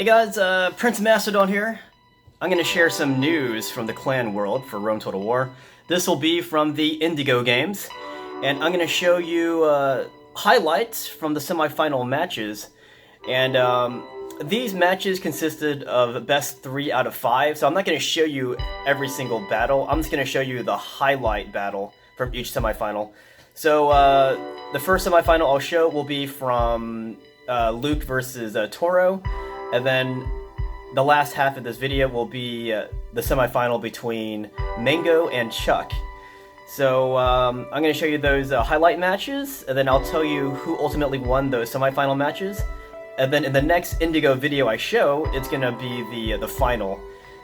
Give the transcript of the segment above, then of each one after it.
Hey guys, Prince Mastodon here. I'm going to share some news from the clan world for Rome Total War. This will be from the Indigo Games, and I'm going to show you highlights from the semifinal matches. And these matches consisted of best 3 out of 5, so I'm not going to show you every single battle. I'm just going to show you the highlight battle from each semifinal. So the first semifinal I'll show will be from Luke versus Toro, and then the last half of this video will be the semifinal between Mango and Chuck. So I'm going to show you those highlight matches, and then I'll tell you who ultimately won those semifinal matches. And then in the next Indigo video I show, it's going to be the final.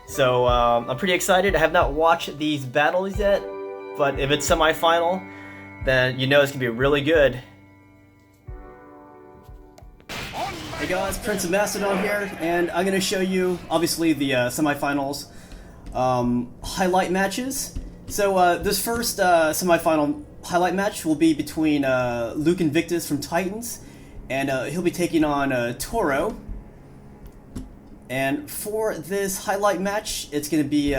So I'm pretty excited. I have not watched these battles yet, but if it's semifinal, then you know it's going to be really good. Hey guys, Prince of Mastodon here, and I'm going to show you, obviously, the semifinals highlight matches. So this first semifinal highlight match will be between Luke-Invictus from Titans, and he'll be taking on Toro. And for this highlight match, it's going to be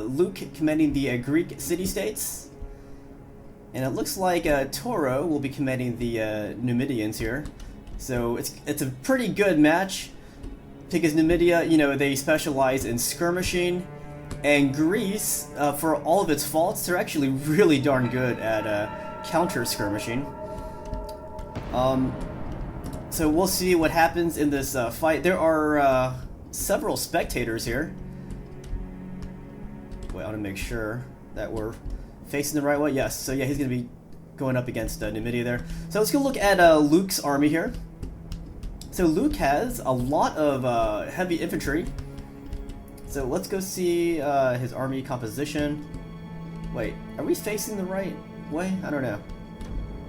Luke commanding the Greek city-states. And it looks like Toro will be commanding the Numidians here. So it's a pretty good match, because Numidia, you know, they specialize in skirmishing, and Greece, for all of its faults, they're actually really darn good at counter skirmishing. So we'll see what happens in this fight. There are several spectators here. Wait, I want to make sure that we're facing the right way. Yes, so yeah, he's going to be going up against Numidia there. So let's go look at Luke's army here. So Luke has a lot of heavy infantry. So let's go see his army composition. Wait, are we facing the right way? I don't know.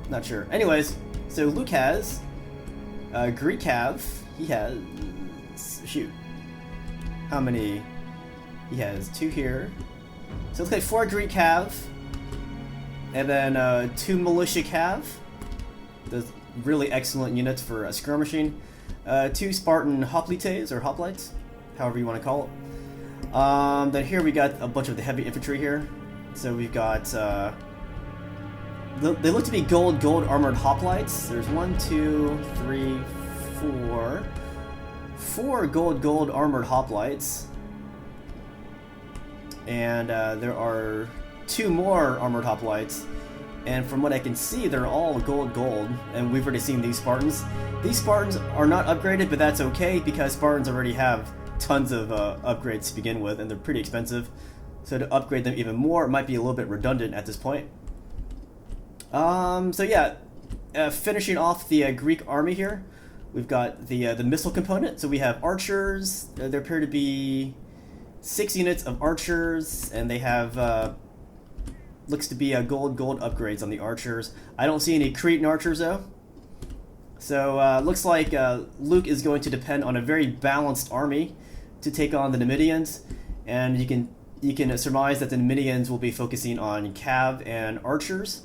Not sure. Anyways, so Luke has Greek Cav. He has, shoot, how many? He has 2 here. So let's say 4 Greek Cav, and then 2 Militia Cav. Those really excellent units for skirmishing. 2 Spartan hoplites, or hoplites, however you want to call it. Then here we got a bunch of the heavy infantry here. So we've got, they look to be gold armored hoplites. There's 1, 2, 3, 4. 4 gold armored hoplites. And there are 2 more armored hoplites. And from what I can see, they're all gold, and we've already seen these Spartans. These Spartans are not upgraded, but that's okay, because Spartans already have tons of upgrades to begin with, and they're pretty expensive. So to upgrade them even more might be a little bit redundant at this point. So yeah, finishing off the Greek army here, we've got the missile component. So we have archers. There appear to be 6 units of archers, and they have looks to be gold upgrades on the archers. I don't see any Cretan archers though. So looks like Luke is going to depend on a very balanced army to take on the Numidians, and you can surmise that the Numidians will be focusing on Cav and archers.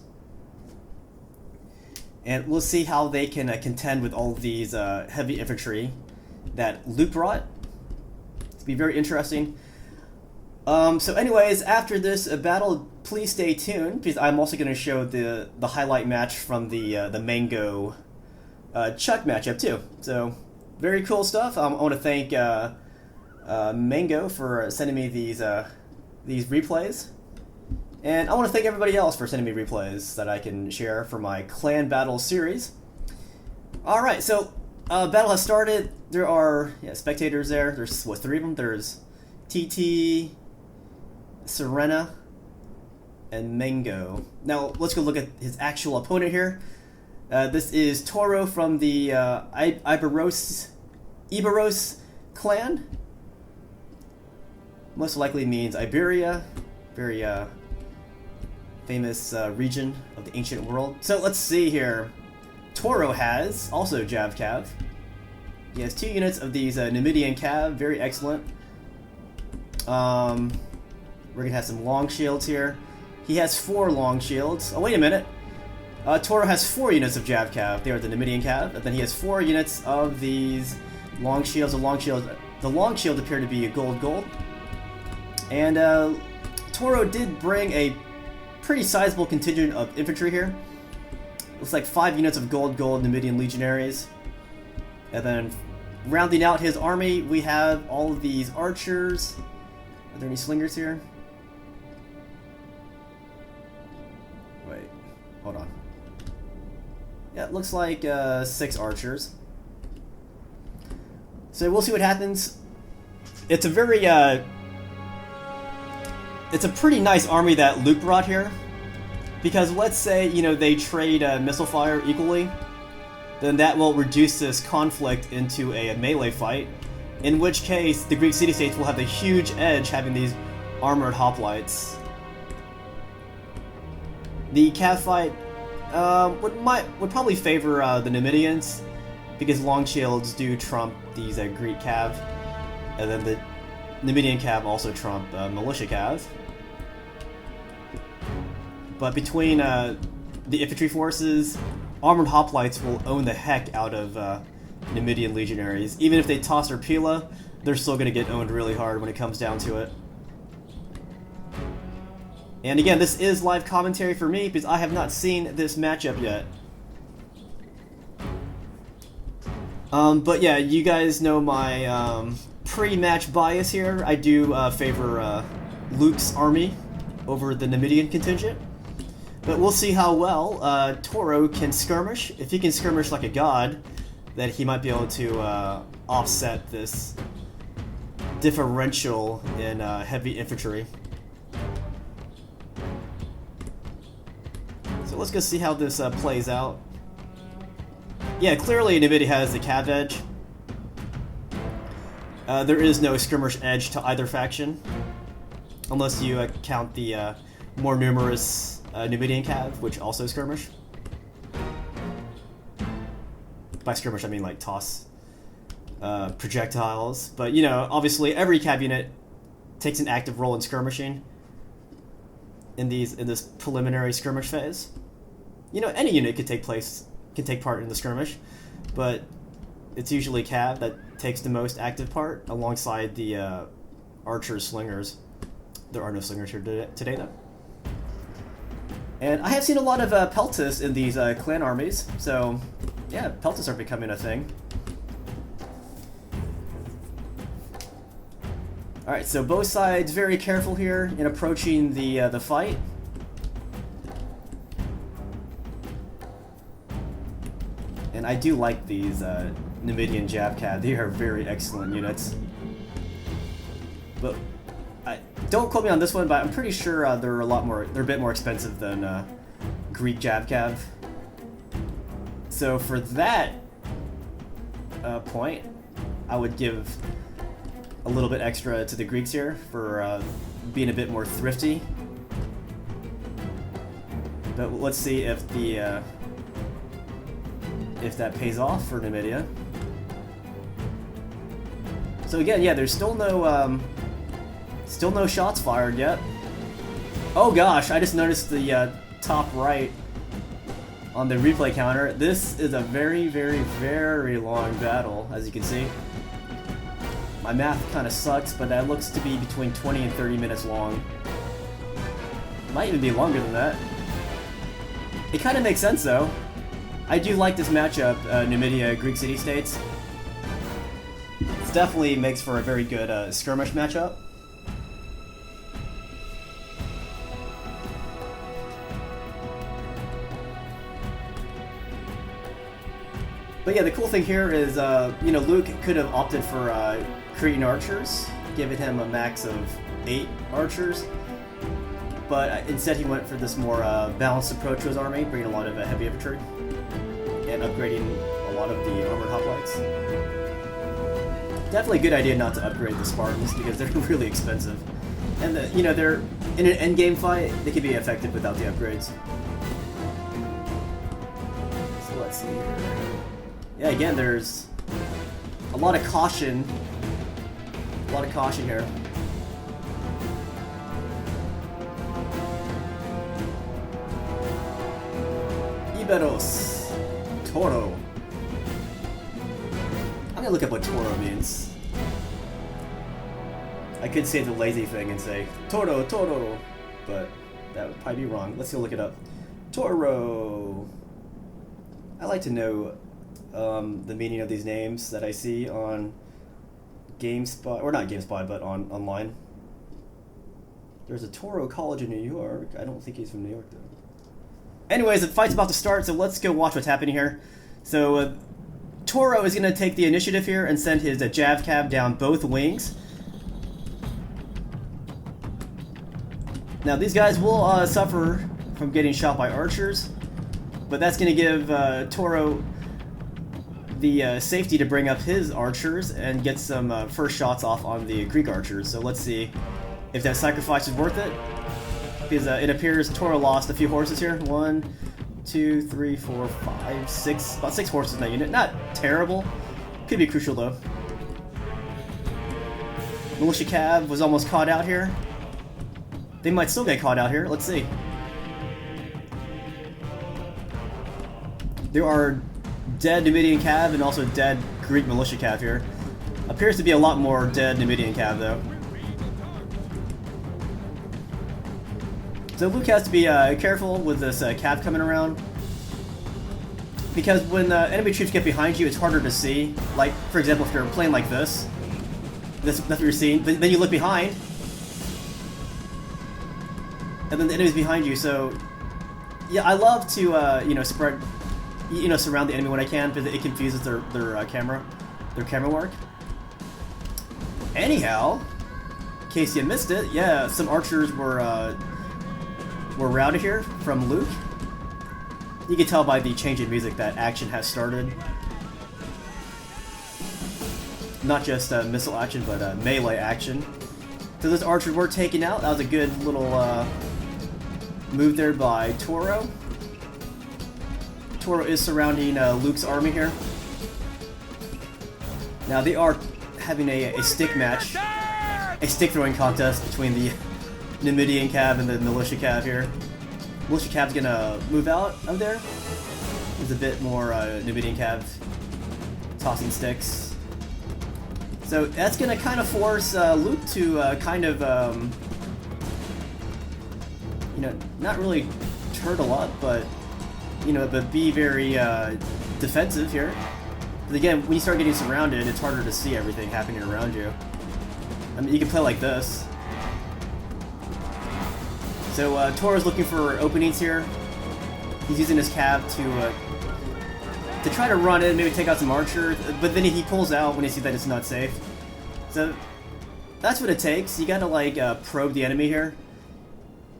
And we'll see how they can contend with all of these heavy infantry that Luke brought. It's be very interesting. So anyways, after this battle, please stay tuned, because I'm also going to show the highlight match from the Mango Chuck matchup too. So very cool stuff. I want to thank Mango for sending me these replays, and I want to thank everybody else for sending me replays that I can share for my clan battle series. All right, so battle has started. There are spectators there. There's 3 of them. There's TT, Serena, and Mango. Now let's go look at his actual opponent here. This is Toro from the IBEROS clan. Most likely means Iberia, very famous region of the ancient world. So let's see here. Toro has also Jav Cav. He has 2 units of these Numidian Cav, very excellent. We're gonna have some long shields here. He has 4 long shields. Oh, wait a minute. Toro has 4 units of Jav Cav. They are the Numidian Cav. And then he has 4 units of these long shields. The long shields the long shield appeared to be a gold. And Toro did bring a pretty sizable contingent of infantry here. Looks like 5 units of gold Numidian legionaries. And then rounding out his army, we have all of these archers. Are there any slingers here? Wait, hold on. Yeah, it looks like 6 archers. So we'll see what happens. It's a very, it's a pretty nice army that Luke brought here. Because let's say, you know, they trade missile fire equally, then that will reduce this conflict into a melee fight, in which case the Greek city-states will have a huge edge having these armored hoplites. The cav fight would probably favor the Numidians, because long shields do trump these Greek cav, and then the Numidian cav also trump militia cav. But between the infantry forces, armored hoplites will own the heck out of Numidian legionaries. Even if they toss their Pila, they're still going to get owned really hard when it comes down to it. And again, this is live commentary for me because I have not seen this matchup yet. But yeah, you guys know my pre-match bias here. I do favor Luke's army over the Numidian contingent. But we'll see how well Toro can skirmish. If he can skirmish like a god, then he might be able to offset this differential in heavy infantry. So let's go see how this plays out. Yeah, clearly Nvidia has the cav edge. There is no skirmish edge to either faction, unless you count the more numerous Numidian cav, which also skirmish. By skirmish, I mean like toss projectiles. But you know, obviously, every cav unit takes an active role in skirmishing in this preliminary skirmish phase. You know, any unit can take part in the skirmish, but it's usually cav that takes the most active part, alongside the archers, slingers. There are no slingers here today, though. And I have seen a lot of peltas in these clan armies, so yeah, peltas are becoming a thing. Alright, so both sides very careful here in approaching the fight. And I do like these Numidian Jav cav. They are very excellent units. But don't quote me on this one, but I'm pretty sure they're a bit more expensive than Greek Jav cav. So for that point, I would give a little bit extra to the Greeks here for being a bit more thrifty. But let's see if that pays off for Numidia. So again, yeah, there's still no shots fired yet. Oh gosh, I just noticed the top right on the replay counter. This is a very, very, very long battle, as you can see. My math kind of sucks, but that looks to be between 20 and 30 minutes long. Might even be longer than that. It kind of makes sense though. I do like this matchup, Numidia, Greek city-states. It definitely makes for a very good skirmish matchup. But yeah, the cool thing here is, you know, Luke could have opted for Cretan archers, giving him a max of 8 archers. But instead he went for this more balanced approach to his army, bringing a lot of heavy infantry and upgrading a lot of the armored hoplites. Definitely a good idea not to upgrade the Spartans because they're really expensive. And, you know, they're in an endgame fight, they can be effective without the upgrades. So let's see here. Yeah, again, there's a lot of caution. A lot of caution here. IBEROS. Toro. I'm gonna look up what Toro means. I could say the lazy thing and say Toro, Toro, but that would probably be wrong. Let's go look it up. Toro. I like to know the meaning of these names that I see on GameSpot, or not GameSpot, but online. There's a Toro College in New York. I don't think he's from New York though. Anyways, the fight's about to start, so let's go watch what's happening here. So Toro is going to take the initiative here and send his Jav Cab down both wings. Now these guys will suffer from getting shot by archers, but that's going to give Toro the safety to bring up his archers and get some first shots off on the Greek archers. So let's see if that sacrifice is worth it. Because it appears Toro lost a few horses here. 1, 2, 3, 4, 5, 6, about 6 horses in that unit. Not terrible. Could be crucial though. Militia Cav was almost caught out here. They might still get caught out here. Let's see. There are dead Numidian Cav and also dead Greek Militia Cav here. Appears to be a lot more dead Numidian Cav though. So Luke has to be careful with this Cav coming around. Because when enemy troops get behind you, it's harder to see. Like, for example, if you're playing like this, that's what you're seeing. Then you look behind, and then the enemy's behind you. So, yeah, I love to spread, surround the enemy when I can because it confuses their camera work. Anyhow, in case you missed it, yeah, some archers were routed here from Luke. You can tell by the change in music that action has started. Not just missile action, but melee action. So those archers were taken out. That was a good little move there by Toro. Toro is surrounding Luke's army here. Now they are having a stick match, a stick throwing contest between the Numidian Cav and the Militia Cav here. Militia Cav's gonna move out of there. There's a bit more Numidian Cav tossing sticks. So that's gonna kind of force Luke to not really turtle up, but be very defensive here. But again, when you start getting surrounded, it's harder to see everything happening around you. I mean, you can play like this. So Toro's looking for openings here. He's using his Cav to try to run in, maybe take out some archers, but then he pulls out when he sees that it's not safe. So that's what it takes. You gotta probe the enemy here.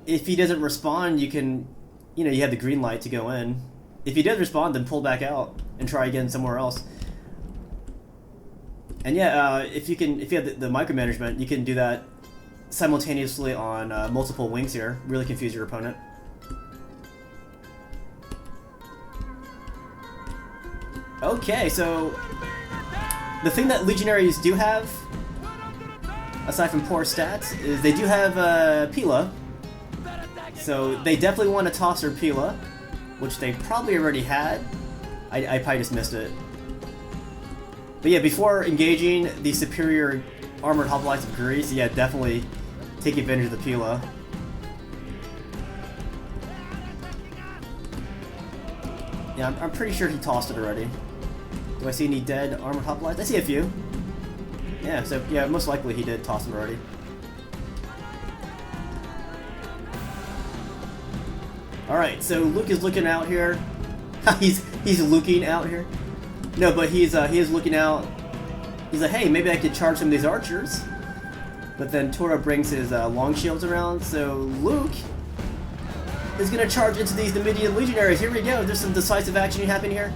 If he doesn't respond, you can, you have the green light to go in. If he does respond, then pull back out and try again somewhere else. And yeah, if you have the micromanagement, you can do that simultaneously on multiple wings here. Really confuse your opponent. Okay, so the thing that legionaries do have, aside from poor stats, is they do have Pila. So they definitely want to toss their Pila, which they probably already had. I probably just missed it. But yeah, before engaging the superior armored hoplites of Greece, yeah, definitely take advantage of the Pila. Yeah, I'm pretty sure he tossed it already. Do I see any dead armored hoplites? I see a few. Yeah, so yeah, most likely he did toss it already. Alright, so Luke is looking out here. he's looking out here. No, but he is looking out. He's like, hey, maybe I could charge some of these archers. But then Toro brings his long shields around, so Luke is going to charge into these Numidian legionaries. Here we go. There's some decisive action happening here.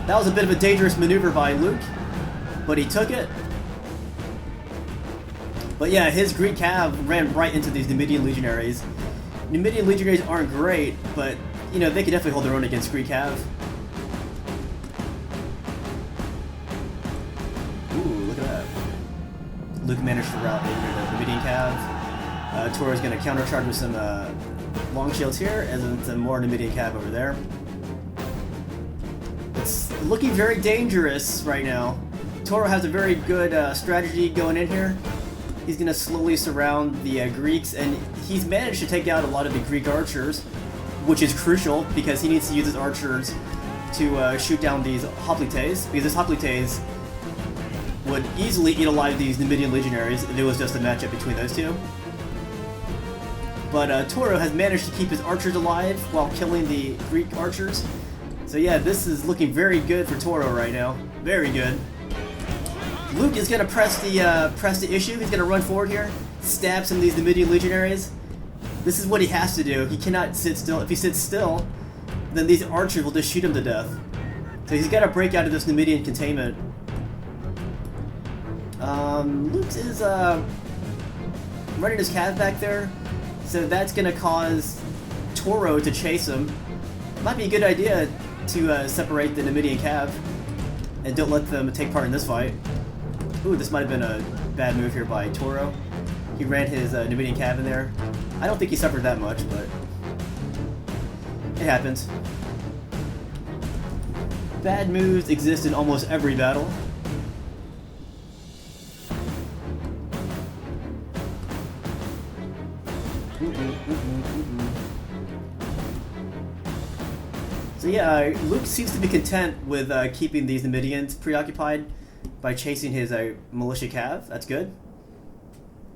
That was a bit of a dangerous maneuver by Luke, but he took it. But yeah, his Greek Cav ran right into these Numidian legionaries. Numidian legionaries aren't great, but they can definitely hold their own against Greek Cav. Luke managed to rout the Numidian Cav. Toro's going to countercharge with some long shields here, and then some more Numidian Cav over there. looking very dangerous right now. Toro has a very good strategy going in here. He's going to slowly surround the Greeks, and he's managed to take out a lot of the Greek archers, which is crucial because he needs to use his archers to shoot down these hoplites, because this hoplites would easily eat alive these Numidian legionaries if it was just a matchup between those two. But Toro has managed to keep his archers alive while killing the Greek archers. So yeah, this is looking very good for Toro right now. Very good. Luke is gonna press the issue. He's gonna run forward here, stab some of these Numidian legionaries. This is what he has to do. He cannot sit still. If he sits still, then these archers will just shoot him to death. So he's got to break out of this Numidian containment. Luke is running his cav back there, so that's gonna cause Toro to chase him. Might be a good idea to separate the Numidian cav and don't let them take part in this fight. Ooh, this might have been a bad move here by Toro. He ran his Numidian cav in there. I don't think he suffered that much, but it happens. Bad moves exist in almost every battle. So yeah, Luke seems to be content with keeping these Numidians preoccupied by chasing his militia cav. That's good.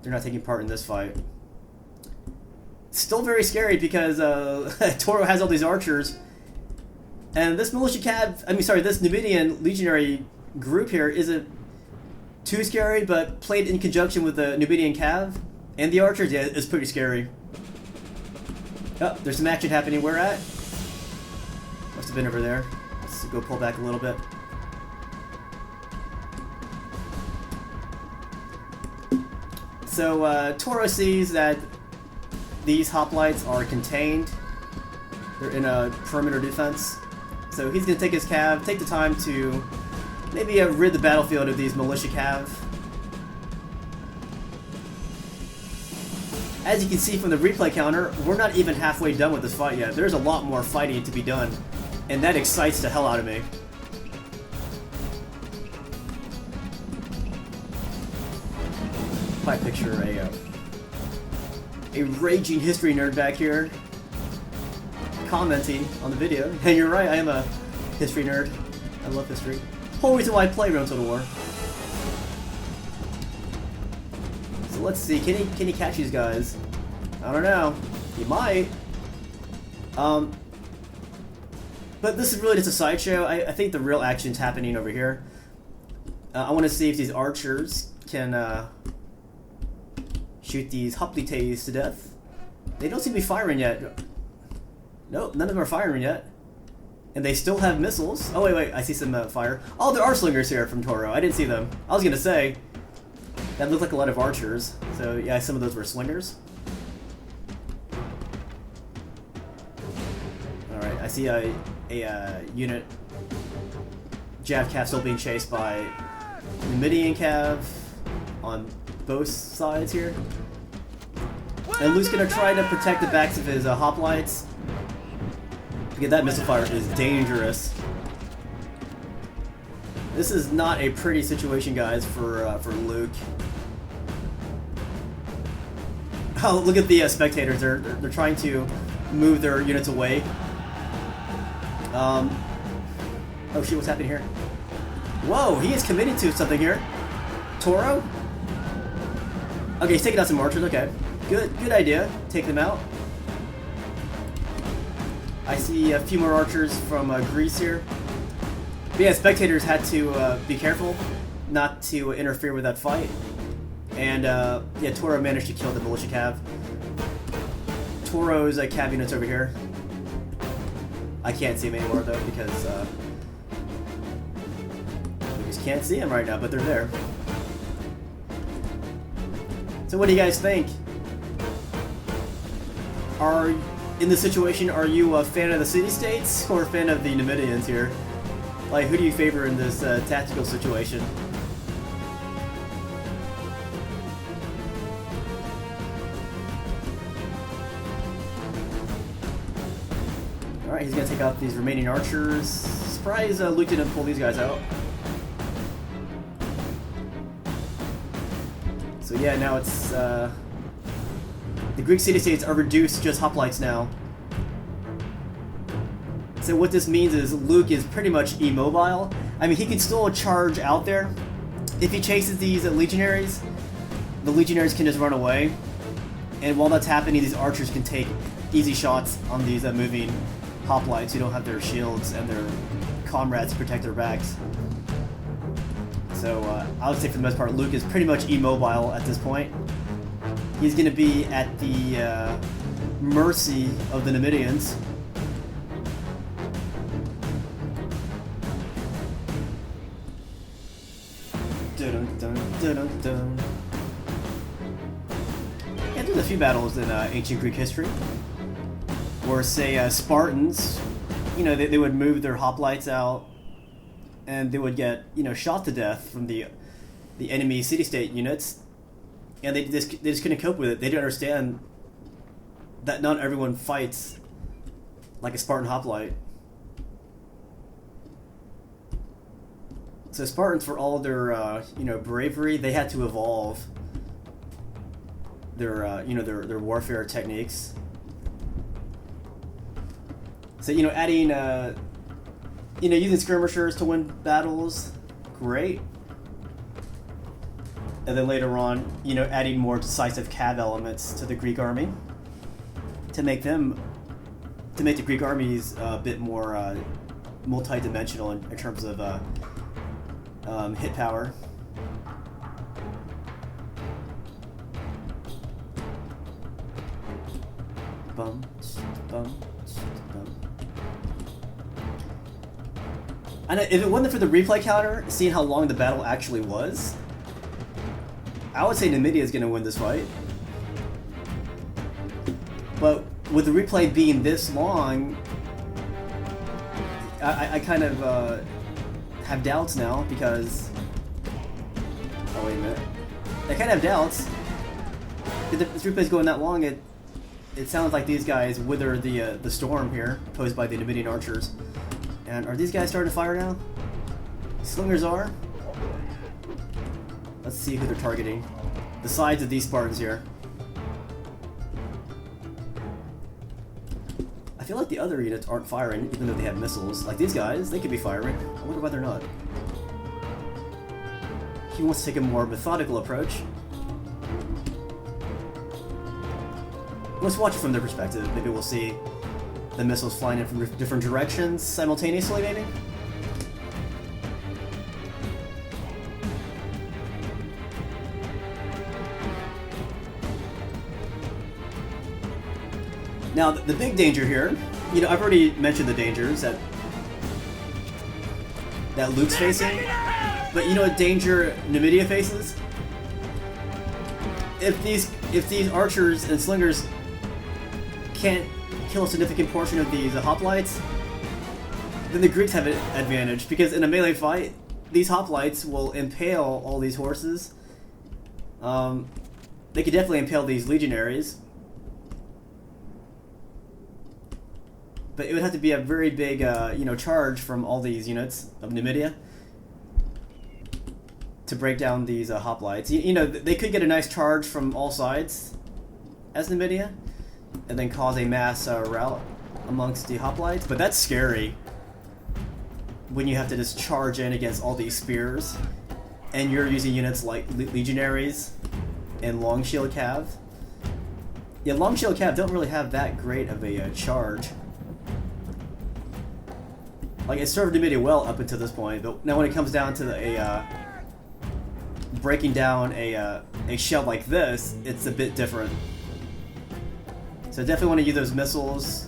They're not taking part in this fight. Still very scary because Toro has all these archers, and this militia cav, this Numidian legionary group here isn't too scary, but played in conjunction with the Numidian cav and the archers, yeah, it's pretty scary. Oh, there's some action happening. Where at? Must have been over there. Let's go pull back a little bit. So Toro sees that these hoplites are contained. They're in a perimeter defense. So he's going to take his cav, take the time to maybe rid the battlefield of these militia cav. As you can see from the replay counter, we're not even halfway done with this fight yet. There's a lot more fighting to be done, and that excites the hell out of me. I picture a raging history nerd back here commenting on the video. And you're right, I am a history nerd. I love history. Whole reason why I play Rome Total War. So let's see, can he catch these guys? I don't know. He might. But this is really just a sideshow. I think the real action's happening over here. I want to see if these archers can shoot these hoplites to death. They don't seem to be firing yet. Nope, none of them are firing yet. And they still have missiles. Oh, wait, I see some fire. Oh, there are slingers here from Toro. I didn't see them. I was going to say, that looked like a lot of archers. So, yeah, some of those were slingers. Alright, I see a unit. Jav cav still being chased by Numidian cav on both sides here. And Luke's gonna try to protect the backs of his hoplites. Because that missile fire is dangerous. This is not a pretty situation, guys, for Luke. Oh, look at the spectators. They're trying to move their units away. Oh shoot, what's happening here? Whoa, he is committed to something here. Toro? Okay, he's taking out some archers, okay. Good idea. Take them out. I see a few more archers from Greece here. But yeah, spectators had to be careful not to interfere with that fight. And yeah, Toro managed to kill the militia cav. Toro's cav units over here. I can't see them anymore though because we just can't see them right now, but they're there. So what do you guys think? In this situation, are you a fan of the city-states or a fan of the Numidians here? Like, who do you favor in this tactical situation? Alright, he's gonna take out these remaining archers. surprised Luke didn't pull these guys out. So yeah, now it's the Greek city-states are reduced to just hoplites now. So what this means is Luke is pretty much immobile. I mean, he can still charge out there. If he chases these legionaries, the legionaries can just run away. And while that's happening, these archers can take easy shots on these moving hoplites who don't have their shields and their comrades to protect their backs. So I would say for the most part, Luke is pretty much immobile at this point. He's going to be at the mercy of the Numidians. Dun, dun, dun, dun, dun. Yeah, there's a few battles in ancient Greek history where, say, Spartans, you know, they would move their hoplites out and they would get, you know, shot to death from the enemy city-state units, and they just couldn't cope with it. They didn't understand that not everyone fights like a Spartan hoplite. So Spartans, for all their you know, bravery, they had to evolve their you know, their warfare techniques. So, you know, adding you know, using skirmishers to win battles, great. And then later on, you know, adding more decisive cav elements to the Greek army to make the Greek armies a bit more multi-dimensional in terms of hit power. Bum, bum, bum. And if it wasn't for the replay counter, seeing how long the battle actually was, I would say Numidia is going to win this fight. But with the replay being this long, I kind of have doubts now because... Oh, wait a minute. I kind of have doubts. If this replay is going that long, it sounds like these guys wither the storm here, posed by the Numidian archers. And are these guys starting to fire now? Slingers are. Let's see who they're targeting. The sides of these Spartans here. I feel like the other units aren't firing, even though they have missiles. Like these guys, they could be firing. I wonder why they're not. He wants to take a more methodical approach. Let's watch it from their perspective. Maybe we'll see the missiles flying in from different directions simultaneously, maybe? Now, the big danger here, you know, I've already mentioned the dangers that Luke's facing, but you know what danger Numidia faces? If these archers and slingers can't kill a significant portion of these hoplites, then the Greeks have an advantage, because in a melee fight, these hoplites will impale all these horses. They could definitely impale these legionaries, but it would have to be a very big, you know, charge from all these units of Numidia to break down these hoplites. You know, they could get a nice charge from all sides as Numidia, and then cause a mass rout amongst the hoplites, but that's scary when you have to just charge in against all these spears, and you're using units like legionaries and long shield cav. Yeah, long shield cav don't really have that great of a charge. Like, it served Numidia well up until this point, but now when it comes down to breaking down a shell like this, it's a bit different. So definitely want to use those missiles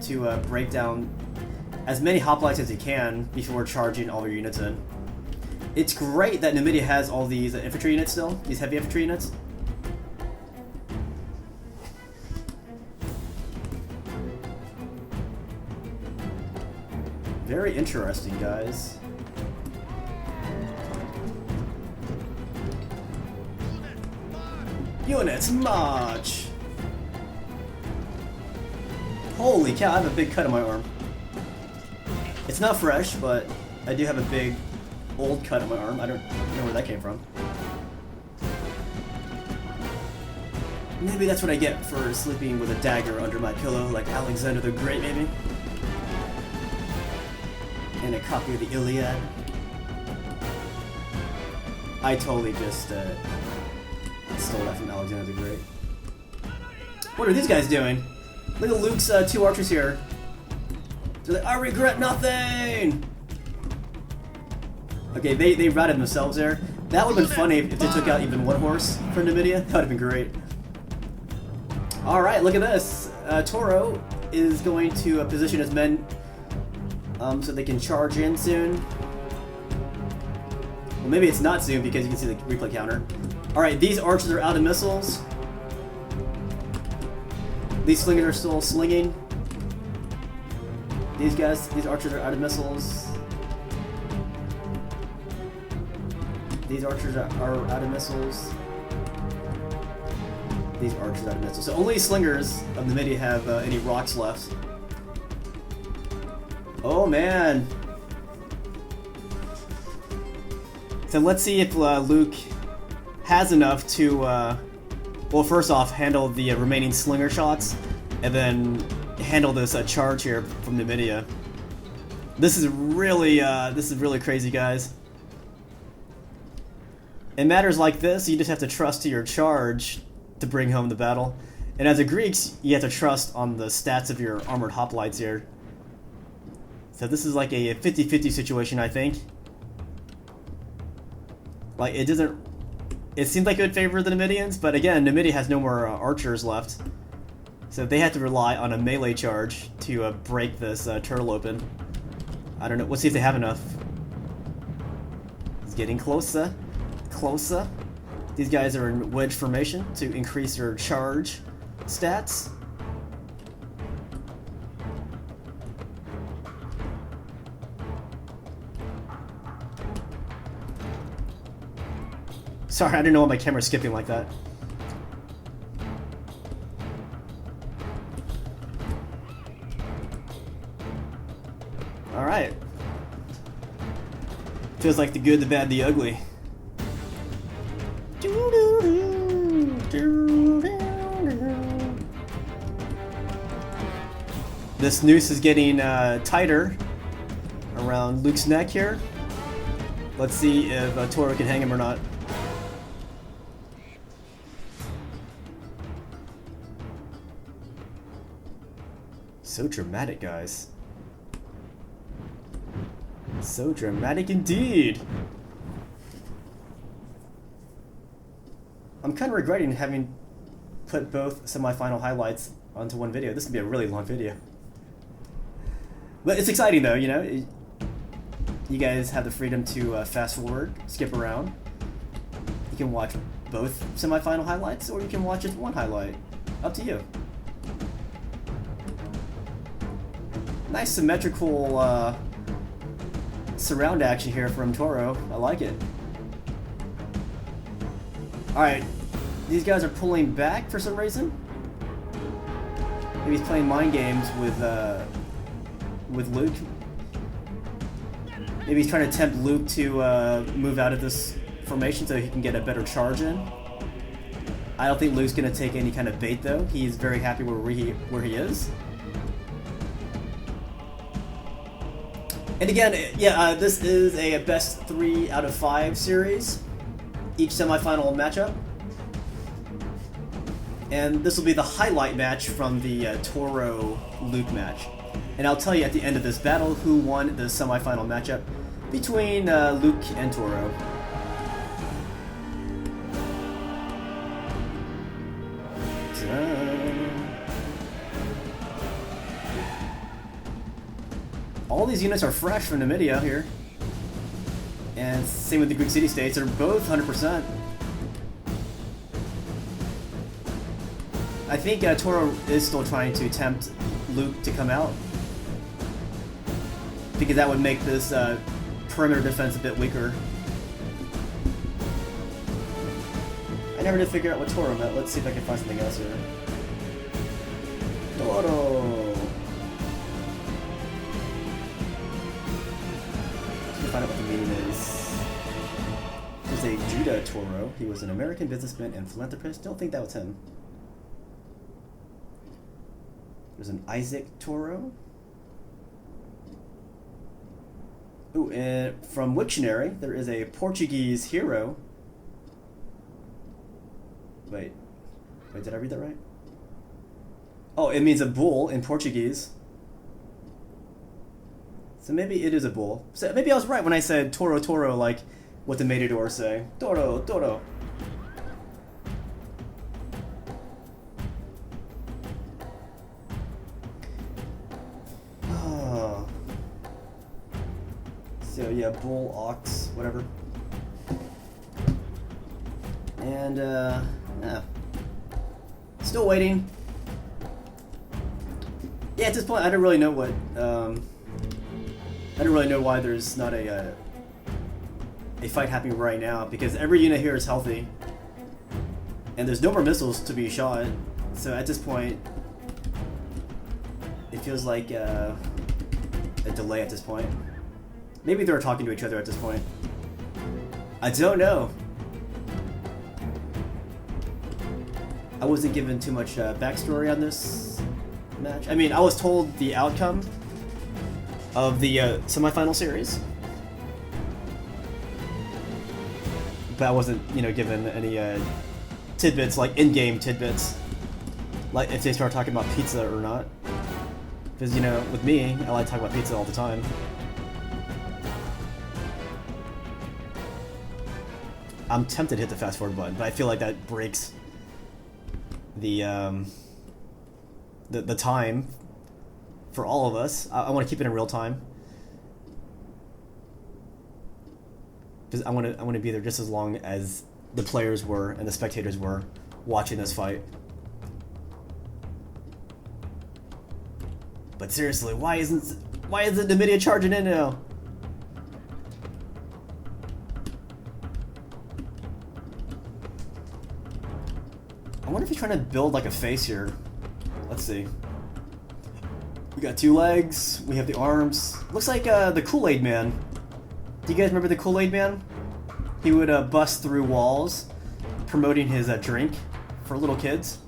to break down as many hoplites as you can before charging all your units in. It's great that Numidia has all these infantry units still, these heavy infantry units. Very interesting, guys. Units march! Holy cow, I have a big cut on my arm. It's not fresh, but I do have a big old cut on my arm. I don't know where that came from. Maybe that's what I get for sleeping with a dagger under my pillow, like Alexander the Great, maybe. And a copy of the Iliad. I totally just stole that from Alexander the Great. What are these guys doing? Look at Luke's 2 archers here. They're like, I regret nothing! Okay, they routed themselves there. That would have been funny if they took out even 1 horse from Numidia. That would have been great. Alright, look at this. Toro is going to position his men so they can charge in soon. Well, maybe it's not soon because you can see the replay counter. Alright, these archers are out of missiles. These slingers are still slinging. These archers are out of missiles. These archers are out of missiles. These archers are out of missiles. So only slingers of the Numidia have any rocks left. Oh man! So let's see if Luke has enough to, well, first off, handle the remaining slinger shots, and then handle this charge here from Numidia. This is really crazy, guys. In matters like this, you just have to trust to your charge to bring home the battle. And as a Greeks, you have to trust on the stats of your armored hoplites here. So this is like a 50-50 situation, I think. Like, it seems like it would favor the Numidians, but again, Numidia has no more archers left. So they have to rely on a melee charge to break this turtle open. I don't know, let's see if they have enough. It's getting closer. Closer. These guys are in wedge formation to increase their charge stats. Sorry, I didn't know why my camera's skipping like that. Alright. Feels like the good, the bad, the ugly. This noose is getting tighter around Luke's neck here. Let's see if Toro can hang him or not. So dramatic, guys. So dramatic indeed. I'm kind of regretting having put both semi-final highlights onto one video. This would be a really long video. But it's exciting though, you know? You guys have the freedom to fast forward, skip around. You can watch both semi-final highlights, or you can watch just one highlight. Up to you. Nice symmetrical surround action here from Toro. I like it. Alright, these guys are pulling back for some reason. Maybe he's playing mind games with Luke. Maybe he's trying to tempt Luke to move out of this formation so he can get a better charge in. I don't think Luke's going to take any kind of bait though. He's very happy where he is. And again, yeah, this is a best 3 out of 5 series, each semifinal matchup. And this will be the highlight match from the Toro Luke match. And I'll tell you at the end of this battle who won the semifinal matchup between Luke and Toro. All these units are fresh from Numidia here. And same with the Greek city-states, they're both 100%. I think Toro is still trying to tempt Luke to come out, because that would make this perimeter defense a bit weaker. I never did figure out what Toro meant. Let's see if I can find something else here. Toro! a Judah Toro. He was an American businessman and philanthropist. Don't think that was him. There's an Isaac Toro. Ooh, and from Wiktionary, there is a Portuguese hero. Wait, did I read that right? Oh, it means a bull in Portuguese. So maybe it is a bull. So maybe I was right when I said Toro Toro, like what the matadors say. Toro Toro. Oh. So yeah, bull, ox, whatever. And yeah. Still waiting. Yeah, at this point I don't really know what I don't really know why there's not a fight happening right now, because every unit here is healthy and there's no more missiles to be shot. So at this point it feels like a delay at this point. Maybe they're talking to each other at this point. I don't know. I wasn't given too much backstory on this match. I mean, I was told the outcome of the semifinal series, but I wasn't, you know, given any tidbits, like in-game tidbits, like if they start talking about pizza or not. Because, you know, with me, I like to talk about pizza all the time. I'm tempted to hit the fast forward button, but I feel like that breaks the time for all of us. I want to keep it in real time, because I want to be there just as long as the players were and the spectators were watching this fight. But seriously, why isn't Nvidia charging in now? I wonder if he's trying to build like a face here. Let's see. We got two legs, we have the arms. Looks like the Kool-Aid Man. Do you guys remember the Kool-Aid Man? He would bust through walls promoting his drink for little kids.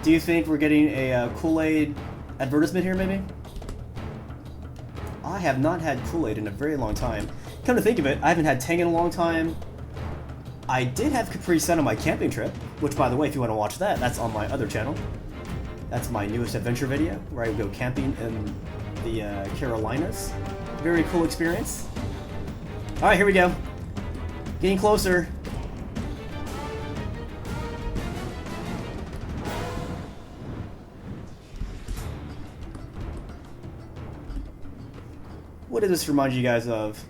Do you think we're getting a Kool-Aid advertisement here, maybe? I have not had Kool-Aid in a very long time. Come to think of it, I haven't had Tang in a long time. I did have Capri Sun on my camping trip, which, by the way, if you want to watch that, that's on my other channel. That's my newest adventure video, where I go camping in the Carolinas. Very cool experience. Alright, here we go. Getting closer. What does this remind you guys of?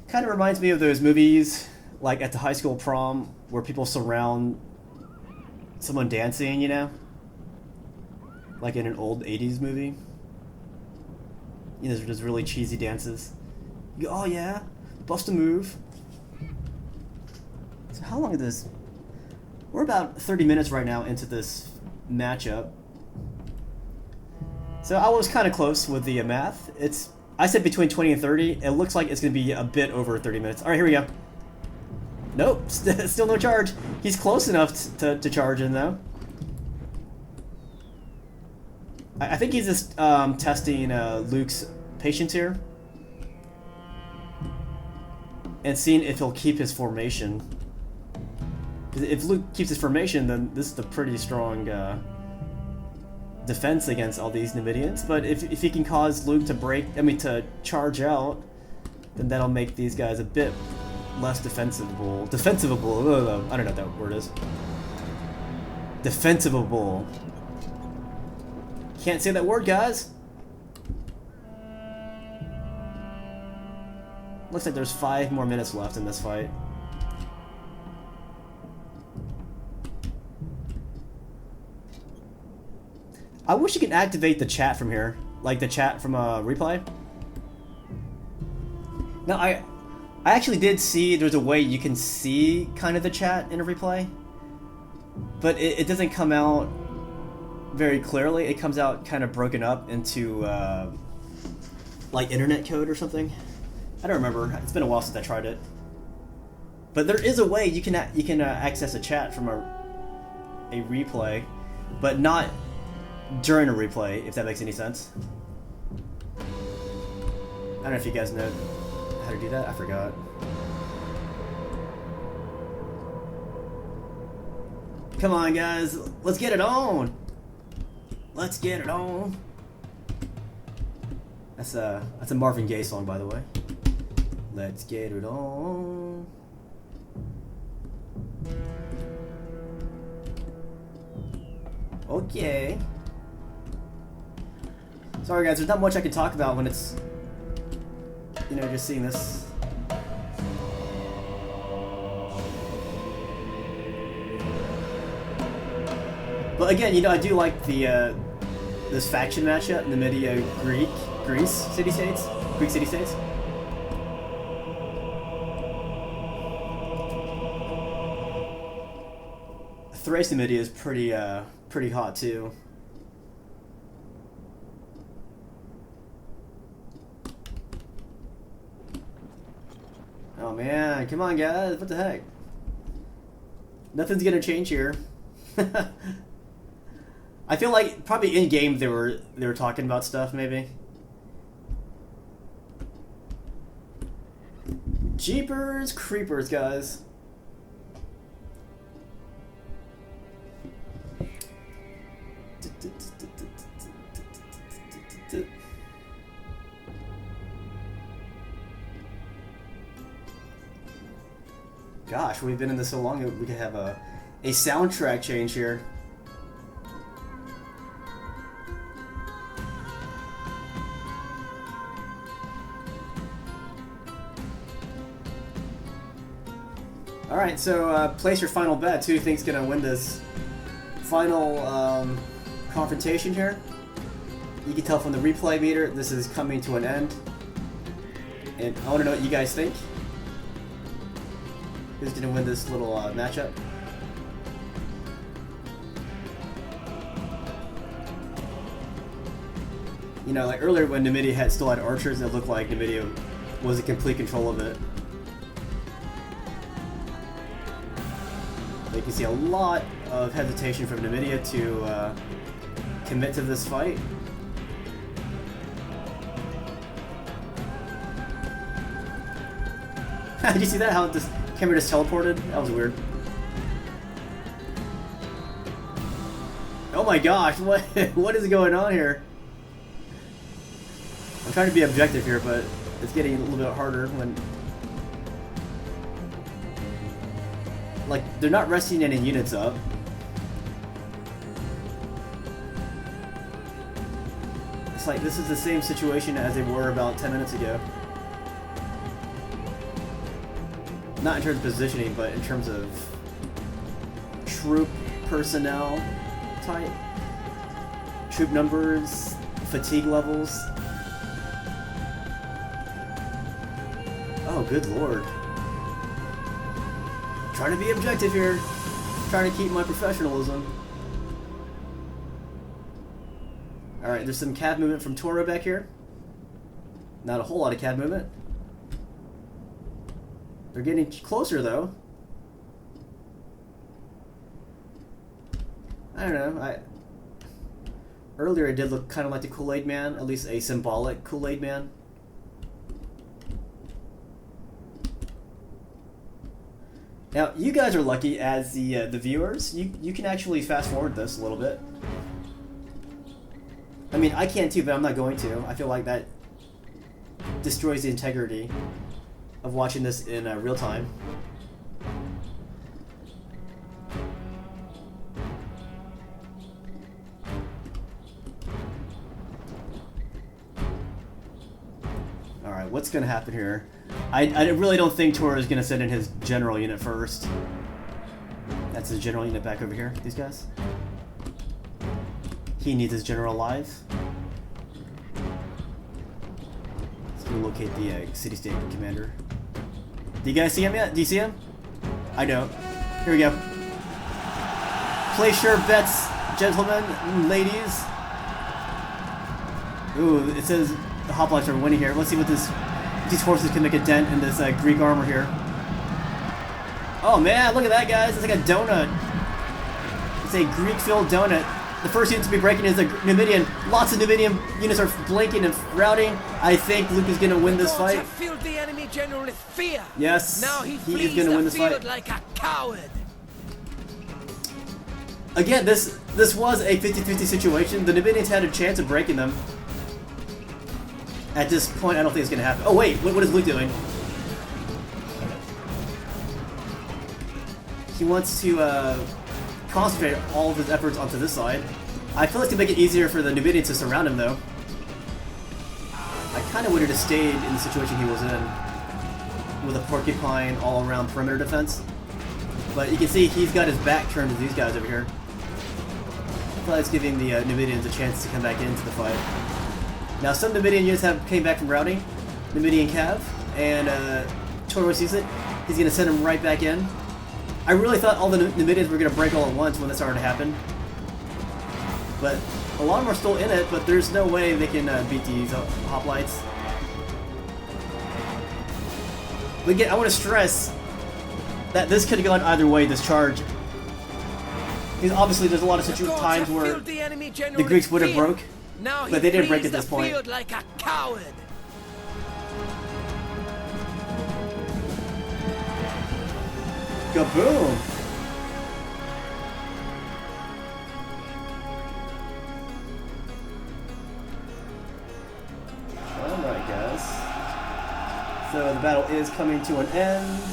Kind of reminds me of those movies, like at the high school prom, where people surround someone dancing, you know? Like in an old 80s movie. You know, there's just really cheesy dances. You go, oh yeah, bust a move. So how long is this? We're about 30 minutes right now into this matchup. So I was kind of close with the math. I said between 20 and 30. It looks like it's going to be a bit over 30 minutes. All right, here we go. Nope, still no charge. He's close enough to charge in, though. I think he's just testing Luke's patience here. And seeing if he'll keep his formation. If Luke keeps his formation, then this is a pretty strong defense against all these Nvidians. But if he can cause Luke to charge out, then that'll make these guys a bit less defensivable. Defensivable. I don't know what that word is. Defensivable. Can't say that word, guys. Looks like there's 5 more minutes left in this fight. I wish you could activate the chat from here, like the chat from replay. Now, I actually did see there's a way you can see kind of the chat in a replay, but it doesn't come out very clearly. It comes out kind of broken up into like internet code or something. I don't remember. It's been a while since I tried it. But there is a way you can access a chat from a replay, but not during a replay, if that makes any sense. I don't know if you guys know how to do that. I forgot. Come on, guys. Let's get it on. Let's get it on. That's a Marvin Gaye song, by the way. Let's get it on. Okay. Sorry, guys. There's not much I can talk about when it's, you know, just seeing this. But again, you know, I do like the this faction matchup, Namibia, Greece city-states, Greek city-states. Thrace Namibia is pretty hot too. Oh man, come on guys, what the heck? Nothing's gonna change here. I feel like probably in game they were talking about stuff maybe. Jeepers creepers, guys. Gosh, we've been in this so long that we could have a soundtrack change here. Alright, so place your final bet. Who you think's gonna win this final confrontation here? You can tell from the replay meter this is coming to an end. And I want to know what you guys think. Who's gonna win this little matchup? You know, like earlier when Namibia still had archers, it looked like Namibia was in complete control of it. But you can see a lot of hesitation from Namibia to commit to this fight. Did you see that? How this camera just teleported? That was weird. Oh my gosh, what is going on here? I'm trying to be objective here, but it's getting a little bit harder when... Like, they're not resting any units up. It's like this is the same situation as they were about 10 minutes ago. Not in terms of positioning, but in terms of troop personnel type. Troop numbers, fatigue levels. Oh, good lord. Trying to be objective here. Trying to keep my professionalism. Alright, there's some cav movement from Toro back here. Not a whole lot of cav movement. They're getting closer though. I don't know. Earlier it did look kind of like the Kool-Aid Man, at least a symbolic Kool-Aid Man. Now, you guys are lucky as the viewers. You can actually fast forward this a little bit. I mean, I can too, but I'm not going to. I feel like that destroys the integrity of watching this in real time. Alright, what's going to happen here? I really don't think Toro is going to send in his general unit first. That's his general unit back over here, these guys. He needs his general alive. Let's go locate the city-state commander. Do you guys see him yet? Do you see him? I don't. Here we go. Place your bets, gentlemen and ladies. Ooh, it says the hoplites are winning here. Let's see what this these horses can make a dent in this Greek armor here. Oh man, look at that, guys! It's like a donut. It's a Greek-filled donut. The first unit to be breaking is a Numidian. Lots of Numidian units are blinking and routing. I think Luke is going to win this fight. Filled the enemy general with fear. Yes, now he is going to win this fight. Like a coward. Again, this was a 50-50 situation. The Numidians had a chance of breaking them. At this point, I don't think it's going to happen. Oh wait, what is Luke doing? He wants to concentrate all of his efforts onto this side. I feel like to make it easier for the Numidians to surround him, though. I kind of would have stayed in the situation he was in, with a porcupine all-around perimeter defense. But you can see he's got his back turned to these guys over here. I feel like it's giving the Numidians a chance to come back into the fight. Now, some Numidian units came back from routing, Numidian Cav, and Toro sees it. He's going to send him right back in. I really thought all the Numidians were going to break all at once when this started to happen. But a lot of them are still in it, but there's no way they can beat these hoplites. But again, I want to stress that this could have gone either way, this charge. Because obviously there's a lot of times where the Greeks would have broke, but they didn't break at this point. Like a coward. Kaboom! Alright, guys. So the battle is coming to an end.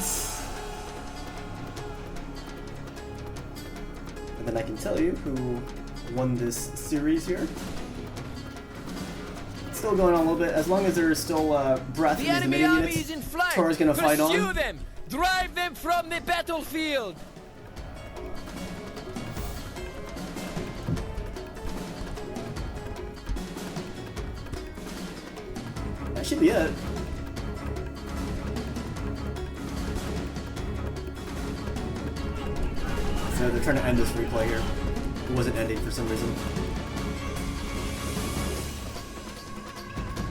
And then I can tell you who won this series here. It's still going on a little bit. As long as there is still breath in these mini units, Toro's going to fight on. Pursue them! Drive them from the battlefield! That should be it. So they're trying to end this replay here. It wasn't ending for some reason.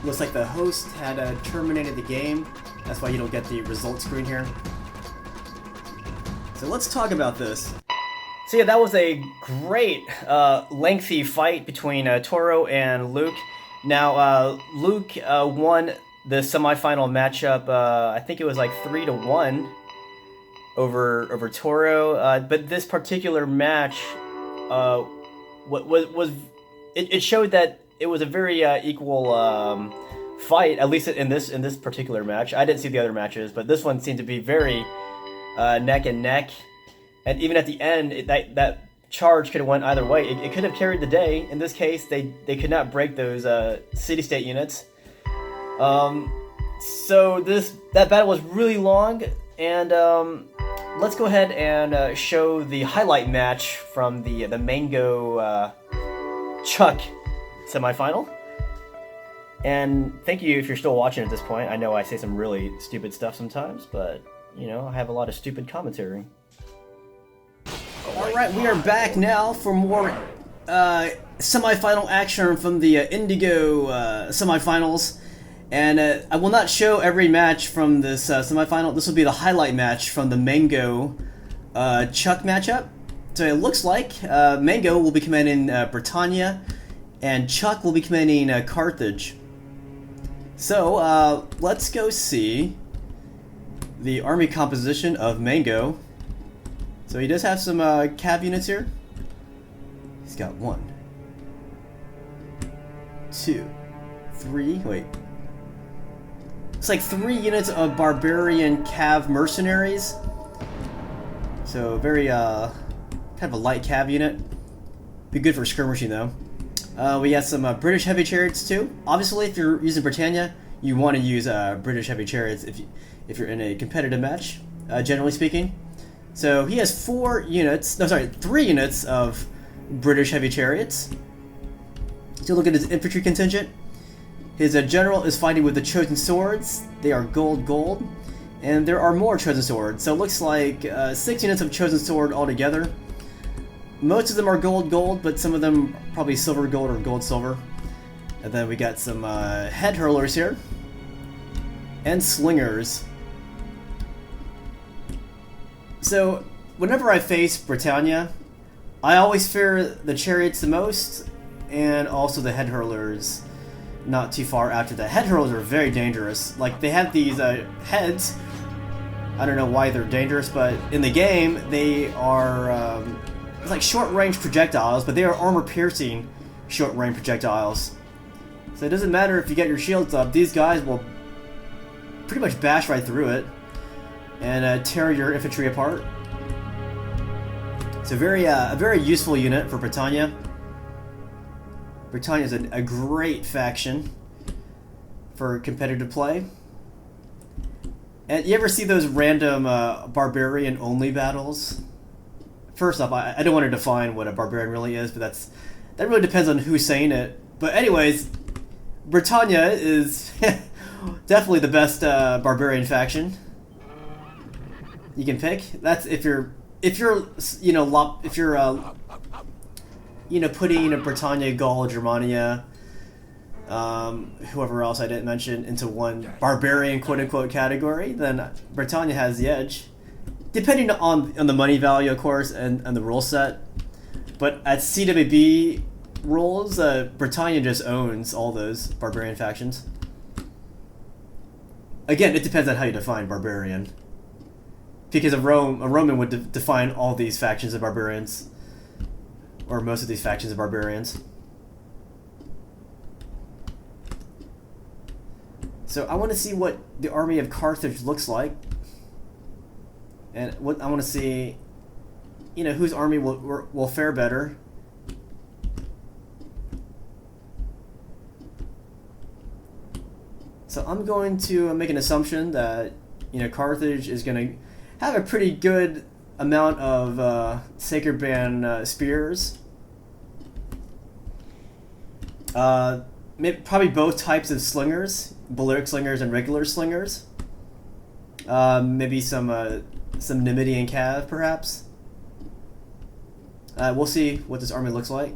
Looks like the host had terminated the game. That's why you don't get the result screen here. So let's talk about this. So yeah, that was a great lengthy fight between Toro and Luke. Now Luke won the semifinal matchup. I think it was like 3-1 over Toro. But this particular match, it showed that it was a very equal fight. At least in this particular match. I didn't see the other matches, but this one seemed to be very neck and neck. And even at the end, that charge could have went either way. It could have carried the day. In this case, they could not break those city-state units. So that battle was really long, and let's go ahead and show the highlight match from the Mango Chuck semifinal. And thank you if you're still watching at this point. I know I say some really stupid stuff sometimes, but you know, I have a lot of stupid commentary. Alright, we are back now for more semi-final action from the Indigo semi-finals. And I will not show every match from this semi-final. This will be the highlight match from the Mango Chuck matchup. So it looks like Mango will be commanding Britannia, and Chuck will be commanding Carthage. So let's go see the army composition of Mango. So he does have some cav units here. He's got 1, 2, 3, wait. It's like 3 units of barbarian cav mercenaries. So very kind of a light cav unit. Be good for skirmishing though. We got some British heavy chariots too. Obviously, if you're using Britannia, you want to use British heavy chariots if you're in a competitive match, generally speaking. So he has 3 units of British heavy chariots. So look at his infantry contingent. His general is fighting with the Chosen Swords. They are gold, and there are more Chosen Swords. So it looks like 6 units of Chosen Sword altogether. Most of them are gold, but some of them probably silver gold or gold silver. And then we got some head hurlers here. and slingers. So, whenever I face Britannia, I always fear the chariots the most, and also the head hurlers not too far after that. Head hurlers are very dangerous. Like, they have these heads. I don't know why they're dangerous, but in the game, they are it's like short-range projectiles, but they are armor-piercing short-range projectiles. So it doesn't matter if you get your shields up, these guys will pretty much bash right through it and tear your infantry apart. It's a very useful unit for Britannia. Britannia is a great faction for competitive play. And you ever see those random barbarian-only battles? First off, I don't want to define what a barbarian really is, but that really depends on who's saying it. But anyways, Britannia is definitely the best barbarian faction you can pick. That's if you're putting a Britannia, Gaul, Germania, whoever else I didn't mention into one barbarian quote-unquote category, then Britannia has the edge. Depending on the money value, of course, and the rule set. But at CWB rules, Britannia just owns all those barbarian factions. Again, it depends on how you define barbarian. Because a Roman would define all these factions of barbarians. Or most of these factions of barbarians. So I want to see what the army of Carthage looks like. And what I want to see, whose army will fare better. So I'm going to make an assumption that Carthage is going to have a pretty good amount of Sacred Band spears. Probably both types of slingers, Balearic slingers and regular slingers. Maybe some Numidian cav, perhaps. We'll see what this army looks like.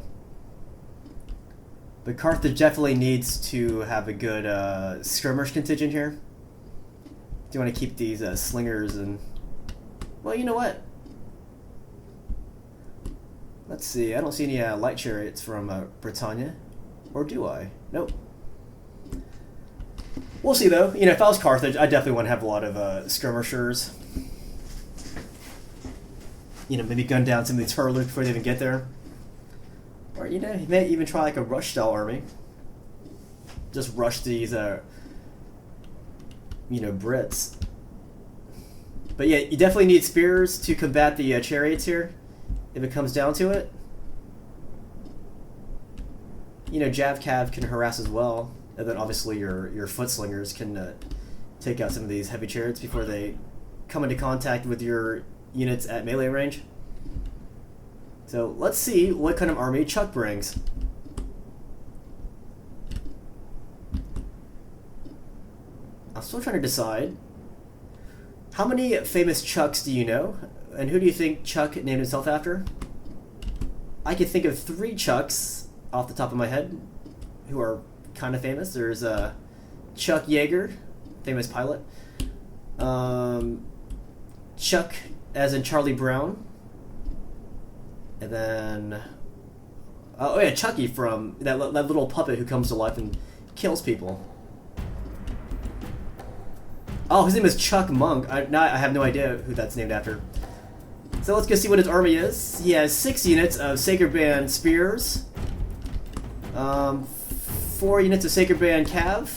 But Carthage definitely needs to have a good skirmish contingent here. Do you want to keep these slingers and... Well, you know what? Let's see. I don't see any light chariots from Britannia. Or do I? Nope. We'll see, though. If I was Carthage, I definitely want to have a lot of skirmishers. Maybe gun down some of these hurlers before they even get there. Or, you may even try like a rush-style army. Just rush these, Brits. But yeah, you definitely need spears to combat the chariots here, if it comes down to it. Jav Cav can harass as well. And then obviously your foot slingers can take out some of these heavy chariots before they come into contact with your units at melee range. So let's see what kind of army Chuck brings. I'm still trying to decide. How many famous Chucks do you know? And who do you think Chuck named himself after? I can think of 3 Chucks off the top of my head who are kind of famous. There's Chuck Yeager, famous pilot. Chuck, as in Charlie Brown. And then... oh yeah, Chucky from that little puppet who comes to life and kills people. Oh, his name is Chuck Monk. I have no idea who that's named after. So let's go see what his army is. He has 6 units of Sacred Band Spears. 4 units of Sacred Band Cav.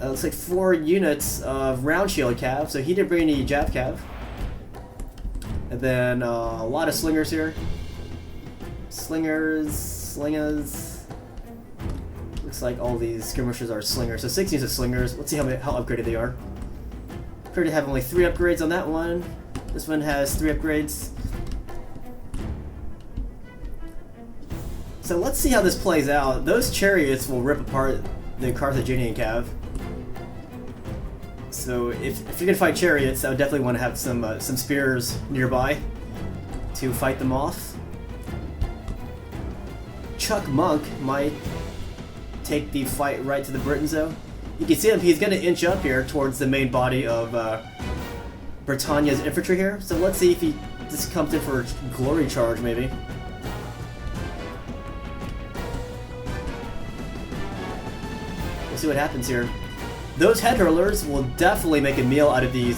Looks like 4 units of Round Shield Cav, so he didn't bring any Jav Cav. And then a lot of slingers here. Slingers. Looks like all these skirmishers are slingers. So 6 units of slingers. Let's see how upgraded they are. Appear to have only 3 upgrades on that one. This one has 3 upgrades. So let's see how this plays out. Those chariots will rip apart the Carthaginian cav. So if you're gonna fight chariots, I would definitely want to have some spears nearby to fight them off. Chuck Monk might take the fight right to the Britons, though. You can see him, he's going to inch up here towards the main body of Britannia's infantry here. So let's see if he just comes in for a glory charge, maybe. We'll see what happens here. Those head hurlers will definitely make a meal out of these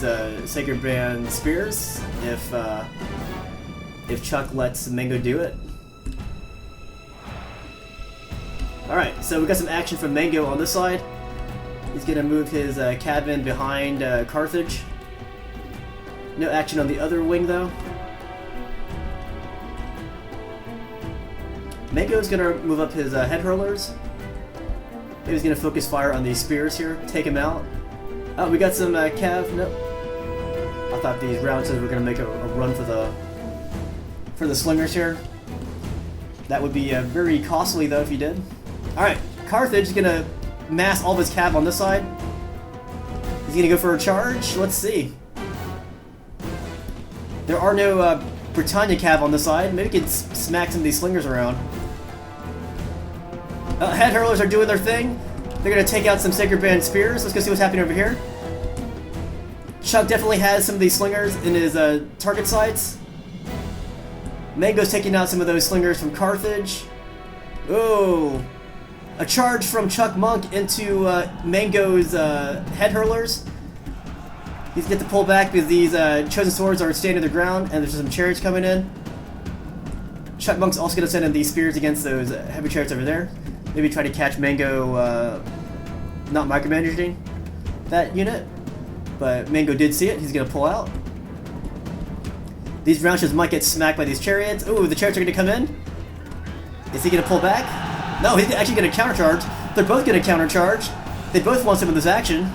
Sacred Band spears if Chuck lets Mango do it. Alright, so we got some action from Mango on this side. He's going to move his cav in behind Carthage. No action on the other wing, though. Mango's going to move up his head hurlers. Maybe he's going to focus fire on these spears here, take him out. Oh, we got some cav. Nope. I thought these rounds were going to make a run for the slingers here. That would be very costly, though, if he did. Alright, Carthage is going to mass all of his cav on this side. He's going to go for a charge. Let's see. There are no Britannia cav on this side. Maybe we can smack some of these slingers around. Head hurlers are doing their thing. They're going to take out some Sacred Band spears. Let's go see what's happening over here. Chuck definitely has some of these slingers in his target sights. Mango's taking out some of those slingers from Carthage. Oh, a charge from Chuck Monk into Mango's head hurlers. He's going to pull back because these chosen swords are standing their ground and there's some chariots coming in. Chuck Monk's also going to send in these spears against those heavy chariots over there. Maybe try to catch Mango not micromanaging that unit. But Mango did see it. He's going to pull out. These roundships might get smacked by these chariots. Ooh, the chariots are going to come in. Is he going to pull back? No, he's actually going to countercharge. They're both going to countercharge. They both want some of this action.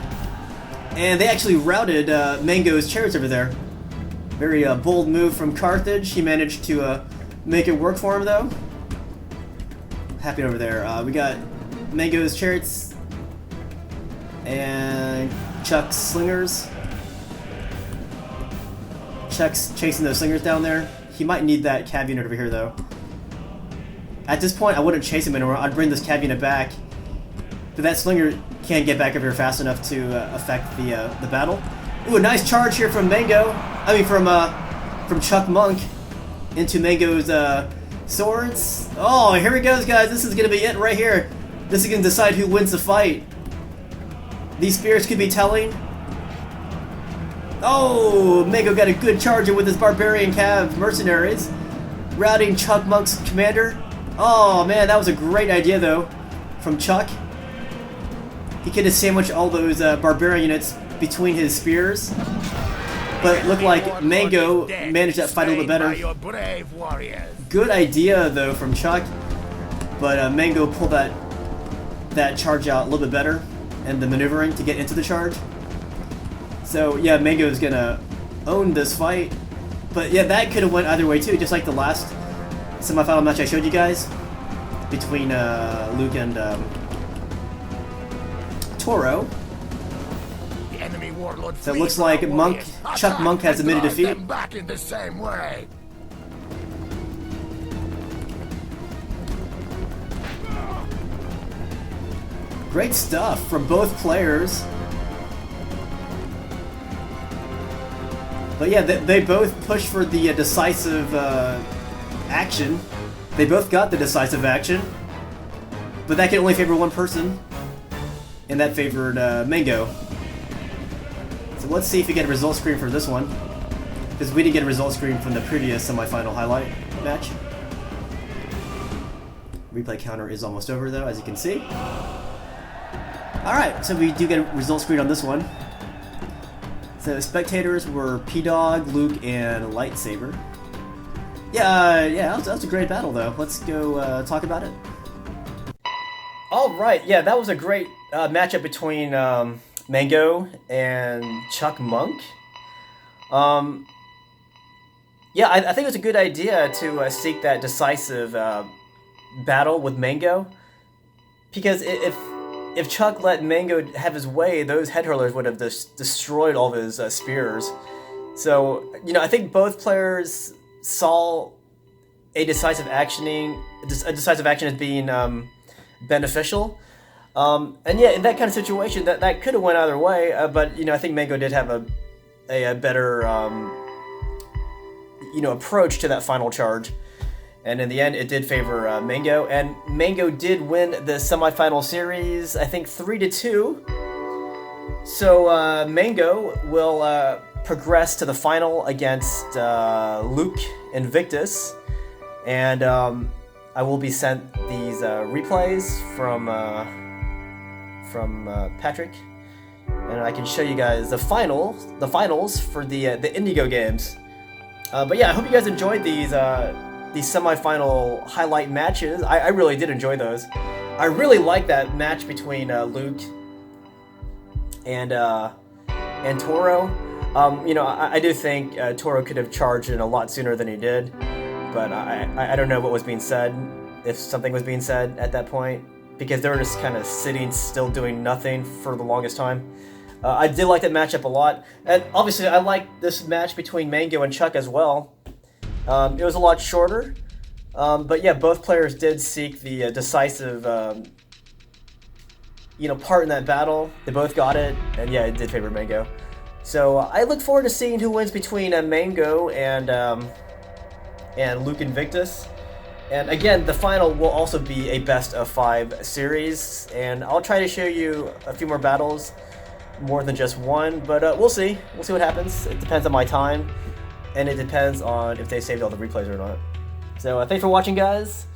And they actually routed Mango's chariots over there. Very bold move from Carthage. He managed to make it work for him, though. Happy over there. We got Mango's chariots and Chuck's slingers. Chuck's chasing those slingers down there. He might need that cav unit over here, though. At this point, I wouldn't chase him anymore. I'd bring this cav unit back. But that slinger can't get back over here fast enough to affect the battle. Ooh, a nice charge here from Mango. I mean, from Chuck Monk into Mango's swords. Oh, here he goes, guys. This is going to be it right here. This is going to decide who wins the fight. These spears could be telling. Oh, Mango got a good charge in with his Barbarian Cav mercenaries. Routing Chuck Monk's commander. Oh, man, that was a great idea, though, from Chuck. He could have sandwiched all those Barbarian units between his spears. But it looked like Mango managed that fight a little bit better. Good idea, though, from Chuck. But Mango pulled that charge out a little bit better. And the maneuvering to get into the charge. So, yeah, Mango is going to own this fight. But, yeah, that could have went either way, too. Just like the last semifinal match I showed you guys. Between Luke and Toro. So it looks like Chuck Monk has admitted defeat. Back in the same way. Great stuff from both players. But yeah, they both pushed for the decisive action. They both got the decisive action. But that can only favor one person. And that favored Mango. So let's see if we get a result screen for this one. Because we didn't get a result screen from the previous semifinal highlight match. Replay counter is almost over, though, as you can see. Alright, so we do get a result screen on this one. So spectators were P-Dog, Luke, and Lightsaber. Yeah, that was a great battle, though. Let's go talk about it. Alright, yeah, that was a great matchup between Mango and Chuck Monk. Yeah, I think it was a good idea to seek that decisive battle with Mango. Because if Chuck let Mango have his way, those head hurlers would have destroyed all of his spears. So, you know, I think both players saw a decisive action as being beneficial. And yeah, in that kind of situation, that could have went either way. But I think Mango did have a better approach to that final charge. And in the end, it did favor Mango, and Mango did win the semifinal series, I think 3-2. So Mango will progress to the final against Luke-Invictus, and I will be sent these replays from Patrick, and I can show you guys the finals for the Indigo games. But yeah, I hope you guys enjoyed these semifinal highlight matches. I really did enjoy those. I really like that match between Luke and Toro. I do think Toro could have charged in a lot sooner than he did, but I don't know what was being said, if something was being said at that point, because they were just kind of sitting still doing nothing for the longest time. I did like that matchup a lot, and obviously I like this match between Mango and Chuck as well. It was a lot shorter, but yeah, both players did seek the decisive, part in that battle. They both got it, and yeah, it did favor Mango. So I look forward to seeing who wins between Mango and Luke-Invictus. And again, the final will also be a best of 5 series, and I'll try to show you a few more battles, more than just one, but we'll see. We'll see what happens. It depends on my time, and it depends on if they saved all the replays or not. So thanks for watching, guys.